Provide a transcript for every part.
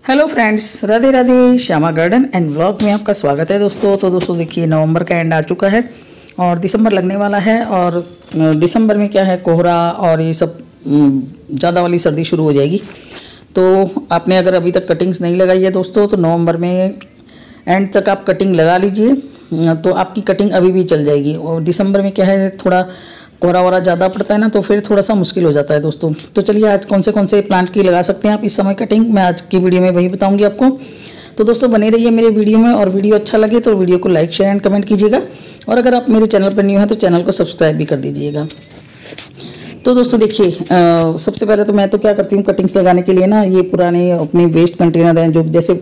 Hello friends, Radhe Radhe. Shyama garden and vlog में आपका स्वागत है दोस्तों। तो दोस्तों देखिए, नवंबर का एंड आ चुका है और दिसंबर लगने वाला है। और दिसंबर में क्या है, कोहरा और ये सब ज़्यादा वाली सर्दी शुरू हो जाएगी। तो आपने अगर अभी तक कटिंग्स नहीं लगाई है दोस्तों, तो नवंबर में एंड तक आप कटिंग लगा लीजिए, तो आपकी कटिंग अभी भी चल जाएगी। और दिसंबर में क्या है, थोड़ा कोहरा वोरा ज़्यादा पड़ता है ना, तो फिर थोड़ा सा मुश्किल हो जाता है दोस्तों। तो चलिए, आज कौन से प्लांट की लगा सकते हैं आप इस समय कटिंग, मैं आज की वीडियो में वही बताऊंगी आपको। तो दोस्तों बने रहिए मेरे वीडियो में, और वीडियो अच्छा लगे तो वीडियो को लाइक शेयर एंड कमेंट कीजिएगा। और अगर आप मेरे चैनल पर न्यू हैं तो चैनल को सब्सक्राइब भी कर दीजिएगा। तो दोस्तों देखिए, सबसे पहले तो मैं तो क्या करती हूँ, कटिंग्स लगाने के लिए ना, ये पुराने अपने वेस्ट कंटेनर हैं, जो जैसे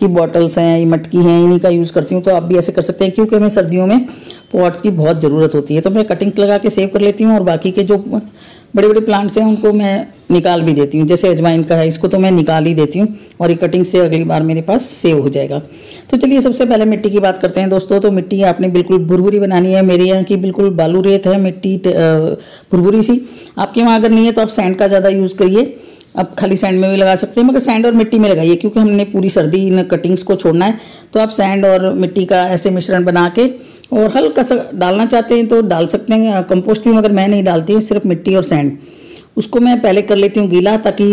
कि बॉटल्स हैं, ये मटकी हैं, इन्हीं का यूज़ करती हूँ। तो आप भी ऐसे कर सकते हैं, क्योंकि हमें सर्दियों में पॉट्स की बहुत ज़रूरत होती है। तो मैं कटिंग्स लगा के सेव कर लेती हूँ, और बाकी के जो बड़े बड़े प्लांट्स हैं उनको मैं निकाल भी देती हूँ। जैसे अजवाइन का है, इसको तो मैं निकाल ही देती हूँ, और ये कटिंग से अगली बार मेरे पास सेव हो जाएगा। तो चलिए, सबसे पहले मिट्टी की बात करते हैं दोस्तों। तो मिट्टी आपने बिल्कुल भुरभुरी बनानी है। मेरे यहाँ की बिल्कुल बालू रेत है मिट्टी, भुरभुरी सी। आपके वहाँ अगर नहीं है तो आप सैंड का ज़्यादा यूज़ करिए। आप खाली सैंड में भी लगा सकते हैं, मगर सैंड और मिट्टी में लगाइए, क्योंकि हमने पूरी सर्दी इन कटिंग्स को छोड़ना है। तो आप सैंड और मिट्टी का ऐसे मिश्रण बना के, और हल्का सा डालना चाहते हैं तो डाल सकते हैं कंपोस्ट भी, मगर मैं नहीं डालती हूँ, सिर्फ मिट्टी और सैंड। उसको मैं पहले कर लेती हूँ गीला, ताकि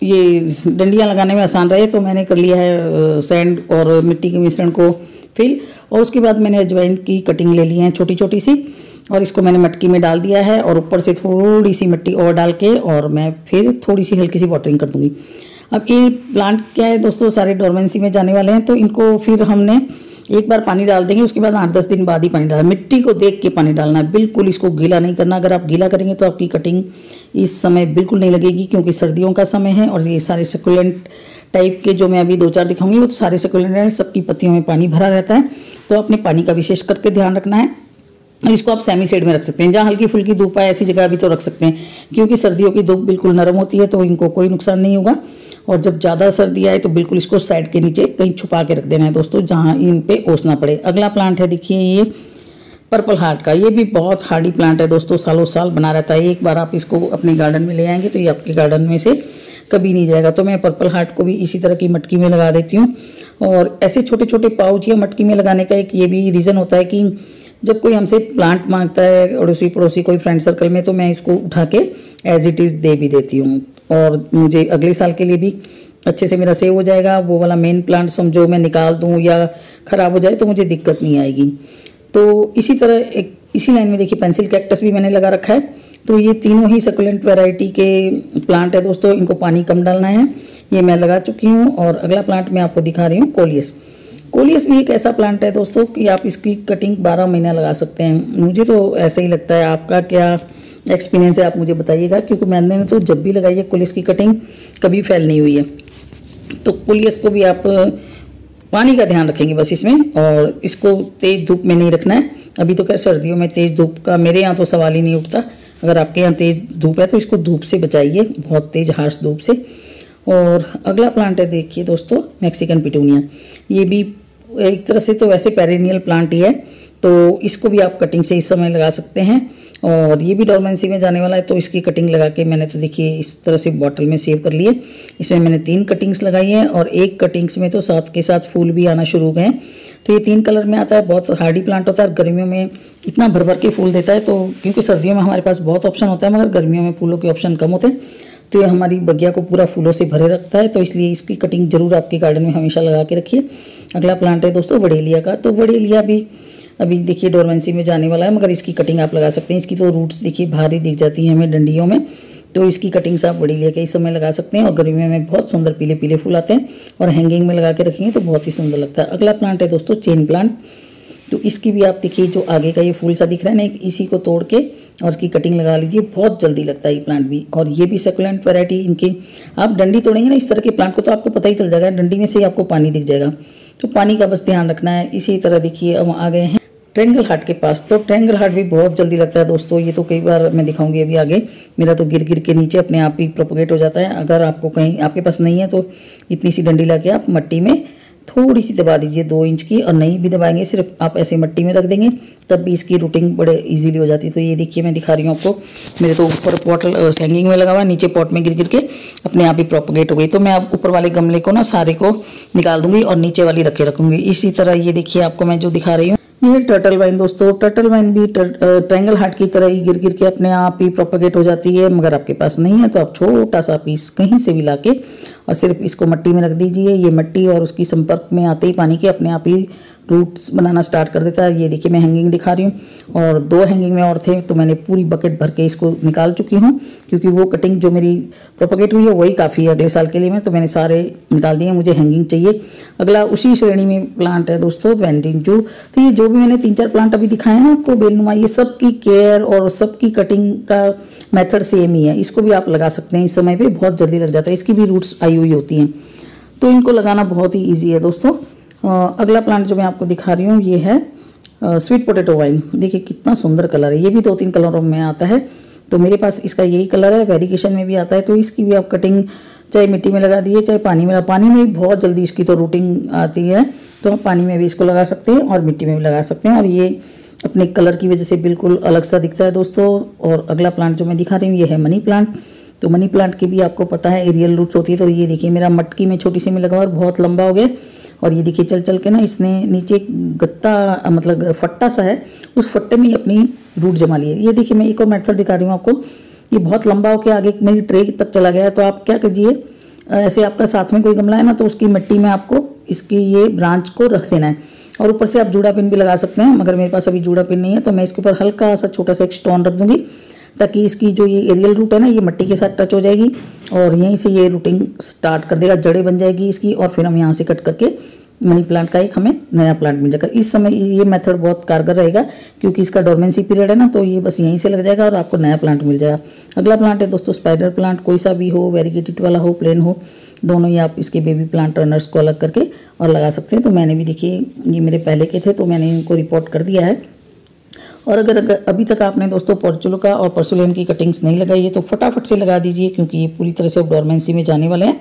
ये डंडियाँ लगाने में आसान रहे। तो मैंने कर लिया है सैंड और मिट्टी के मिश्रण को फिल, और उसके बाद मैंने अजवाइन की कटिंग ले ली है छोटी छोटी सी, और इसको मैंने मटकी में डाल दिया है, और ऊपर से थोड़ी सी मिट्टी और डाल के, और मैं फिर थोड़ी सी हल्की सी वाटरिंग कर दूंगी। अब ये प्लांट क्या है दोस्तों, सारे डोरमेंसी में जाने वाले हैं, तो इनको फिर हमने एक बार पानी डाल देंगे, उसके बाद 8-10 दिन बाद ही पानी डालना। मिट्टी को देख के पानी डालना है, बिल्कुल इसको गीला नहीं करना। अगर आप गीला करेंगे तो आपकी कटिंग इस समय बिल्कुल नहीं लगेगी, क्योंकि सर्दियों का समय है। और ये सारे सकुलेंट टाइप के जो मैं अभी 2-4 दिखाऊंगी, वो तो सारे सकुलेंट हैं, सबकी पत्तियों में पानी भरा रहता है। तो अपने पानी का विशेष करके ध्यान रखना है। और इसको आप सेमी शेड में रख सकते हैं, जहाँ हल्की फुल्की धूप आए ऐसी जगह भी तो रख सकते हैं, क्योंकि सर्दियों की धूप बिल्कुल नरम होती है, तो इनको कोई नुकसान नहीं होगा। और जब ज़्यादा सर्दी आए तो बिल्कुल इसको साइड के नीचे कहीं छुपा के रख देना है दोस्तों, जहाँ इन पे ओस ना पड़े। अगला प्लांट है, देखिए ये पर्पल हार्ट का। ये भी बहुत हार्डी प्लांट है दोस्तों, सालों साल बना रहता है। एक बार आप इसको अपने गार्डन में ले आएंगे तो ये आपके गार्डन में से कभी नहीं जाएगा। तो मैं पर्पल हार्ट को भी इसी तरह की मटकी में लगा देती हूँ। और ऐसे छोटे छोटे पाउच या मटकी में लगाने का एक ये भी रीज़न होता है कि जब कोई हमसे प्लांट मांगता है, अड़ोसी पड़ोसी कोई फ्रेंड सर्कल में, तो मैं इसको उठा के एज इट इज़ दे भी देती हूँ, और मुझे अगले साल के लिए भी अच्छे से मेरा सेव हो जाएगा। वो वाला मेन प्लांट समझो मैं निकाल दूँ या ख़राब हो जाए तो मुझे दिक्कत नहीं आएगी। तो इसी तरह एक इसी लाइन में देखिए, पेंसिल कैक्टस भी मैंने लगा रखा है। तो ये तीनों ही सकुलेंट वैरायटी के प्लांट है दोस्तों, इनको पानी कम डालना है। ये मैं लगा चुकी हूँ। और अगला प्लांट मैं आपको दिखा रही हूँ, कोलियस। कोलियस भी एक ऐसा प्लांट है दोस्तों कि आप इसकी कटिंग 12 महीना लगा सकते हैं। मुझे तो ऐसा ही लगता है, आपका क्या एक्सपीरियंस है आप मुझे बताइएगा, क्योंकि मैंने तो जब भी लगाई है कोलियस की कटिंग कभी फेल नहीं हुई है। तो कोलियस को भी आप पानी का ध्यान रखेंगे बस इसमें, और इसको तेज़ धूप में नहीं रखना है। अभी तो खैर सर्दियों में तेज़ धूप का मेरे यहाँ तो सवाल ही नहीं उठता। अगर आपके यहाँ तेज़ धूप है तो इसको धूप से बचाइए, बहुत तेज़ हार्श धूप से। और अगला प्लांट है, देखिए दोस्तों, मैक्सिकन पिटूनिया। ये भी एक तरह से तो वैसे पेरेनियल प्लांट ही है, तो इसको भी आप कटिंग से इस समय लगा सकते हैं। और ये भी डोरमेंसी में जाने वाला है, तो इसकी कटिंग लगा के मैंने तो देखिए इस तरह से बॉटल में सेव कर लिए। इसमें मैंने 3 कटिंग्स लगाई हैं, और एक कटिंग्स में तो साथ के साथ फूल भी आना शुरू हो गए हैं। तो ये 3 कलर में आता है, बहुत हार्डी प्लांट होता है। गर्मियों में इतना भर भर के फूल देता है, तो क्योंकि सर्दियों में हमारे पास बहुत ऑप्शन होता है, मगर गर्मियों में फूलों के ऑप्शन कम होते हैं। तो ये हमारी बगिया को पूरा फूलों से भरे रखता है, तो इसलिए इसकी कटिंग जरूर आपके गार्डन में हमेशा लगा के रखिए। अगला प्लांट है दोस्तों, वडेलिया का। तो वडेलिया भी अभी देखिए डोरमेंसी में जाने वाला है, मगर इसकी कटिंग आप लगा सकते हैं। इसकी तो रूट्स देखिए भारी दिख जाती हैं हमें डंडियों में, तो इसकी कटिंग्स आप वडेलिया के इस समय लगा सकते हैं। और गर्मियों में बहुत सुंदर पीले पीले फूल आते हैं, और हैंगिंग में लगा के रखेंगे तो बहुत ही सुंदर लगता है। अगला प्लांट है दोस्तों, चेन प्लांट। तो इसकी भी आप देखिए, जो आगे का ये फूल सा दिख रहा है ना, इसी को तोड़ के और इसकी कटिंग लगा लीजिए, बहुत जल्दी लगता है ये प्लांट भी। और ये भी सकुलेंट वैरायटी, इनकी आप डंडी तोड़ेंगे ना इस तरह के प्लांट को, तो आपको पता ही चल जाएगा, डंडी में से ही आपको पानी दिख जाएगा। तो पानी का बस ध्यान रखना है। इसी तरह देखिए, अब आ गए हैं ट्रायंगल हार्ट के पास। तो ट्रायंगल हार्ट भी बहुत जल्दी लगता है दोस्तों। ये तो कई बार मैं दिखाऊंगी अभी आगे, मेरा तो गिर गिर के नीचे अपने आप ही प्रोपोगेट हो जाता है। अगर आपको कहीं आपके पास नहीं है तो इतनी सी डंडी ला के आप मट्टी में थोड़ी सी दबा दीजिए 2 इंच की, और नहीं भी दबाएंगे, सिर्फ आप ऐसे मिट्टी में रख देंगे तब भी इसकी रूटिंग बड़े इजीली हो जाती है। तो ये देखिए मैं दिखा रही हूँ आपको, मेरे तो ऊपर पॉट हैंगिंग में लगा हुआ है, नीचे पॉट में गिर गिर के अपने आप ही प्रोपोगेट हो गई। तो मैं अब ऊपर वाले गमले को ना सारे को निकाल दूंगी और नीचे वाली रखे रखूंगी। इसी तरह ये देखिए आपको मैं जो दिखा रही हूँ, ये टर्टल वाइन दोस्तों, टर्टल वाइन भी ट्रायंगल हार्ट की तरह ही गिर गिर के अपने आप ही प्रोपोगेट हो जाती है। मगर आपके पास नहीं है तो आप छोटा सा पीस कहीं से भी लाके और सिर्फ इसको मिट्टी में रख दीजिए। ये मिट्टी और उसकी संपर्क में आते ही पानी के अपने आप ही रूट्स बनाना स्टार्ट कर देता है। ये देखिए मैं हैंगिंग दिखा रही हूँ और 2 हैंगिंग में और थे, तो मैंने पूरी बकेट भर के इसको निकाल चुकी हूँ, क्योंकि वो कटिंग जो मेरी प्रोपोगेट हुई है वही काफ़ी है अगले साल के लिए। मैं तो मैंने सारे निकाल दिए, मुझे हैंगिंग चाहिए। अगला उसी श्रेणी में प्लांट है दोस्तों वेंडिंजू। तो ये जो भी मैंने 3-4 प्लांट अभी दिखाए ना आपको बेलनुमा, ये सब की केयर और सबकी कटिंग का मेथड सेम ही है। इसको भी आप लगा सकते हैं, इस समय पे बहुत जल्दी लग जाता है, इसकी भी रूट्स आई हुई होती हैं, तो इनको लगाना बहुत ही ईजी है दोस्तों। अगला प्लांट जो मैं आपको दिखा रही हूँ ये है स्वीट पोटैटो वाइन। देखिए कितना सुंदर कलर है, ये भी 2-3 कलरों में आता है। तो मेरे पास इसका यही कलर है, वेरिएशन में भी आता है। तो इसकी भी आप कटिंग चाहे मिट्टी में लगा दिए चाहे पानी में, पानी में बहुत जल्दी इसकी तो रूटिंग आती है, तो आप पानी में भी इसको लगा सकते हैं और मिट्टी में भी लगा सकते हैं। और ये अपने कलर की वजह से बिल्कुल अलग सा दिखता है दोस्तों। और अगला प्लांट जो मैं दिखा रही हूँ ये है मनी प्लांट। तो मनी प्लांट की भी आपको पता है एरियल रूट्स होती है। तो ये देखिए मेरा मटकी में छोटी सी में लगा और बहुत लंबा हो गया, और ये देखिए चल चल के ना इसने नीचे एक गत्ता मतलब फट्टा सा है, उस फट्टे में ही अपनी रूट जमा ली है। ये देखिए मैं एक और मेथड दिखा रही हूँ आपको, ये बहुत लंबा होकर आगे मेरी ट्रे तक चला गया है। तो आप क्या कीजिए, ऐसे आपका साथ में कोई गमला है ना, तो उसकी मिट्टी में आपको इसकी ये ब्रांच को रख देना है, और ऊपर से आप जूड़ा पिन भी लगा सकते हैं। मगर मेरे पास अभी जूड़ा पिन नहीं है, तो मैं इसके ऊपर हल्का सा छोटा सा एक स्टोन रख दूंगी, ताकि इसकी जो ये एरियल रूट है ना ये मिट्टी के साथ टच हो जाएगी और यहीं से ये रूटिंग स्टार्ट कर देगा, जड़ें बन जाएगी इसकी, और फिर हम यहाँ से कट करके मनी प्लांट का एक हमें नया प्लांट मिल जाएगा। इस समय ये मेथड बहुत कारगर रहेगा, क्योंकि इसका डोरमेंसी पीरियड है ना, तो ये बस यहीं से लग जाएगा और आपको नया प्लांट मिल जाएगा। अगला प्लांट है दोस्तों स्पाइडर प्लांट, कोई सा भी हो, वेरीगेटेड वाला हो, प्लेन हो, दोनों ही आप इसके बेबी प्लांट टर्नर्स को अलग करके और लगा सकते हैं। तो मैंने भी देखिए ये मेरे पहले के थे, तो मैंने इनको रिपोर्ट कर दिया है। और अगर अभी तक आपने दोस्तों पोर्चुलोका और पोर्सुलेन की कटिंग्स नहीं लगाई है तो फटाफट से लगा दीजिए, क्योंकि ये पूरी तरह से डोरमेंसी में जाने वाले हैं।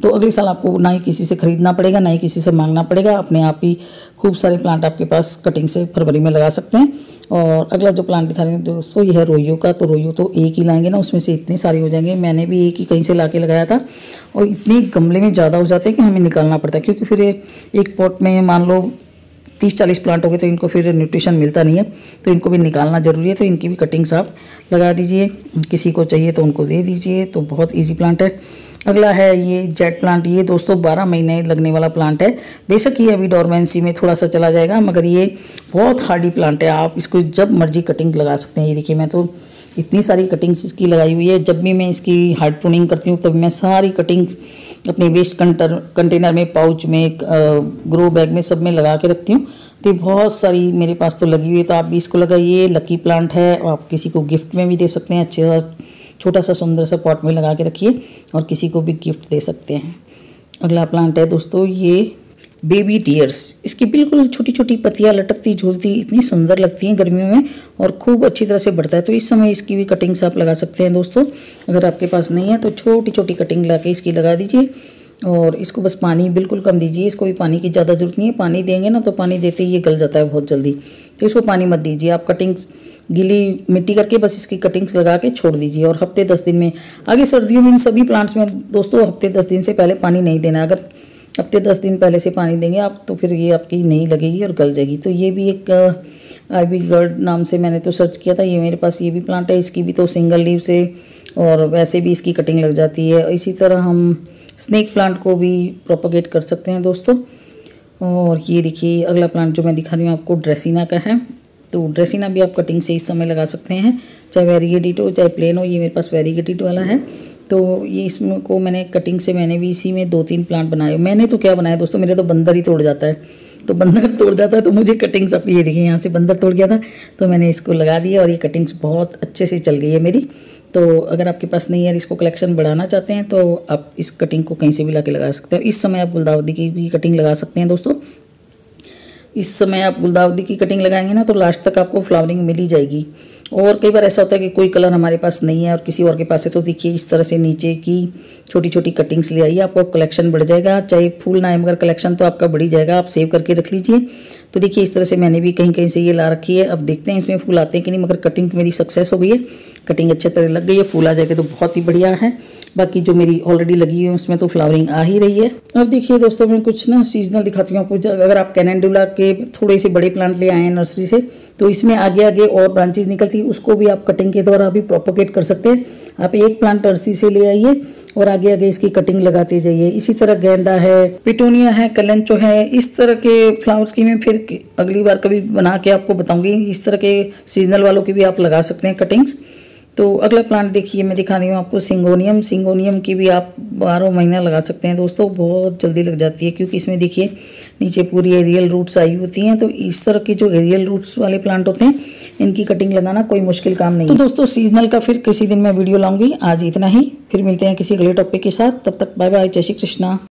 तो अगले साल आपको ना ही किसी से खरीदना पड़ेगा, ना ही किसी से मांगना पड़ेगा, अपने आप ही खूब सारे प्लांट आपके पास कटिंग से फरवरी में लगा सकते हैं। और अगला जो प्लांट दिखा रहे हैं दोस्तों ये है रोयो का। तो रोयो तो एक ही लाएंगे ना, उसमें से इतने सारे हो जाएंगे। मैंने भी एक ही कहीं से ला के लगाया था, और इतने गमले में ज़्यादा हो जाते हैं कि हमें निकालना पड़ता है, क्योंकि फिर एक पॉट में मान लो 30-40 प्लांट हो गए तो इनको फिर न्यूट्रिशन मिलता नहीं है, तो इनको भी निकालना ज़रूरी है। तो इनकी भी कटिंग्स आप लगा दीजिए, किसी को चाहिए तो उनको दे दीजिए। तो बहुत ईजी प्लांट है। अगला है ये जेट प्लांट। ये दोस्तों 12 महीने लगने वाला प्लांट है। बेशक ये अभी डोरमेंसी में थोड़ा सा चला जाएगा, मगर ये बहुत हार्डी प्लांट है, आप इसको जब मर्जी कटिंग लगा सकते हैं। ये देखिए मैं तो इतनी सारी कटिंग्स इसकी लगाई हुई है। जब भी मैं इसकी हार्ड प्रूनिंग करती हूँ तब मैं सारी कटिंग्स अपने वेस्ट कंटेनर में, पाउच में, ग्रो बैग में, सब में लगा के रखती हूँ। तो बहुत सारी मेरे पास तो लगी हुई है, तो आप भी इसको लगाइए। लकी प्लांट है और आप किसी को गिफ्ट में भी दे सकते हैं। अच्छा छोटा सा सुंदर सा पॉट में लगा के रखिए और किसी को भी गिफ्ट दे सकते हैं। अगला प्लांट है दोस्तों ये बेबी डियर्स। इसकी बिल्कुल छोटी छोटी पत्तियां लटकती झूलती इतनी सुंदर लगती हैं गर्मियों में, और खूब अच्छी तरह से बढ़ता है। तो इस समय इसकी भी कटिंग्स आप लगा सकते हैं दोस्तों। अगर आपके पास नहीं है तो छोटी छोटी कटिंग ला के इसकी लगा दीजिए, और इसको बस पानी बिल्कुल कम दीजिए। इसको भी पानी की ज़्यादा जरूरत नहीं है, पानी देंगे ना तो पानी देते ही ये गल जाता है बहुत जल्दी, तो इसको पानी मत दीजिए। आप कटिंग्स गीली मिट्टी करके बस इसकी कटिंग्स लगा के छोड़ दीजिए, और हफ्ते 10 दिन में, आगे सर्दियों में इन सभी प्लांट्स में दोस्तों हफ्ते 10 दिन से पहले पानी नहीं देना। अगर हफ्ते 10 दिन पहले से पानी देंगे आप तो फिर ये आपकी नहीं लगेगी और गल जाएगी। तो ये भी एक आईवी गर्ड नाम से मैंने तो सर्च किया था, ये मेरे पास ये भी प्लांट है। इसकी भी तो सिंगल लीव से और वैसे भी इसकी कटिंग लग जाती है। इसी तरह हम स्नेक प्लांट को भी प्रोपोगेट कर सकते हैं दोस्तों। और ये देखिए अगला प्लांट जो मैं दिखा रही हूँ आपको ड्रेसिना का है। तो ड्रेसिना भी आप कटिंग से इस समय लगा सकते हैं, चाहे वेरीगेटेड हो चाहे प्लेन हो। ये मेरे पास वेरीगेटेड वाला है, तो ये इसमें को मैंने कटिंग से मैंने भी इसी में 2-3 प्लांट बनाए। मैंने तो क्या बनाया दोस्तों, मेरे तो बंदर ही तोड़ जाता है। तो बंदर तोड़ जाता है तो मुझे कटिंग्स, अब ये देखिए यहाँ से बंदर तोड़ गया था तो मैंने इसको लगा दिया, और ये कटिंग्स बहुत अच्छे से चल गई है मेरी। तो अगर आपके पास नहीं है, इसको कलेक्शन बढ़ाना चाहते हैं, तो आप इस कटिंग को कहीं से भी ला के लगा सकते हो। इस समय आप गुलदाउदी की भी कटिंग लगा सकते हैं दोस्तों। इस समय आप गुलदाउदी की कटिंग लगाएंगे ना तो लास्ट तक आपको फ्लावरिंग मिल ही जाएगी। और कई बार ऐसा होता है कि कोई कलर हमारे पास नहीं है और किसी और के पास है, तो देखिए इस तरह से नीचे की छोटी छोटी कटिंग्स ले आइए, आपका कलेक्शन बढ़ जाएगा। चाहे फूल ना आए मगर कलेक्शन तो आपका बढ़ ही जाएगा, आप सेव करके रख लीजिए। तो देखिए इस तरह से मैंने भी कहीं कहीं से ये ला रखी है। अब देखते हैं इसमें फूल आते हैं कि नहीं, मगर कटिंग मेरी सक्सेस हो गई है, कटिंग अच्छे तरह लग गई है। फूल आ जाएगा तो बहुत ही बढ़िया है। बाकी जो मेरी ऑलरेडी लगी हुई है उसमें तो फ्लावरिंग आ ही रही है। अब देखिए दोस्तों मैं कुछ ना सीजनल दिखाती हूँ आपको। अगर आप कैलेंडुला के थोड़े से बड़े प्लांट ले आए हैं नर्सरी से, तो इसमें आगे आगे और ब्रांचेस निकलती है, उसको भी आप कटिंग के द्वारा भी प्रोपोगेट कर सकते हैं। आप एक प्लांट नर्सरी से ले आइए और आगे आगे इसकी कटिंग लगाते जाइए। इसी तरह गेंदा है, पिटूनिया है, कलेंचो है, इस तरह के फ्लावर्स की मैं फिर अगली बार कभी बना के आपको बताऊंगी। इस तरह के सीजनल वालों की भी आप लगा सकते हैं कटिंग्स। तो अगला प्लांट देखिए मैं दिखा रही हूँ आपको सिंगोनियम। सिंगोनियम की भी आप 12 महीना लगा सकते हैं दोस्तों, बहुत जल्दी लग जाती है, क्योंकि इसमें देखिए नीचे पूरी एरियल रूट्स आई होती हैं। तो इस तरह के जो एरियल रूट्स वाले प्लांट होते हैं इनकी कटिंग लगाना कोई मुश्किल काम नहीं है। तो दोस्तों सीजनल का फिर किसी दिन मैं वीडियो लाऊंगी। आज इतना ही, फिर मिलते हैं किसी अगले टॉपिक के साथ। तब तक बाय बाय, जय श्री कृष्णा।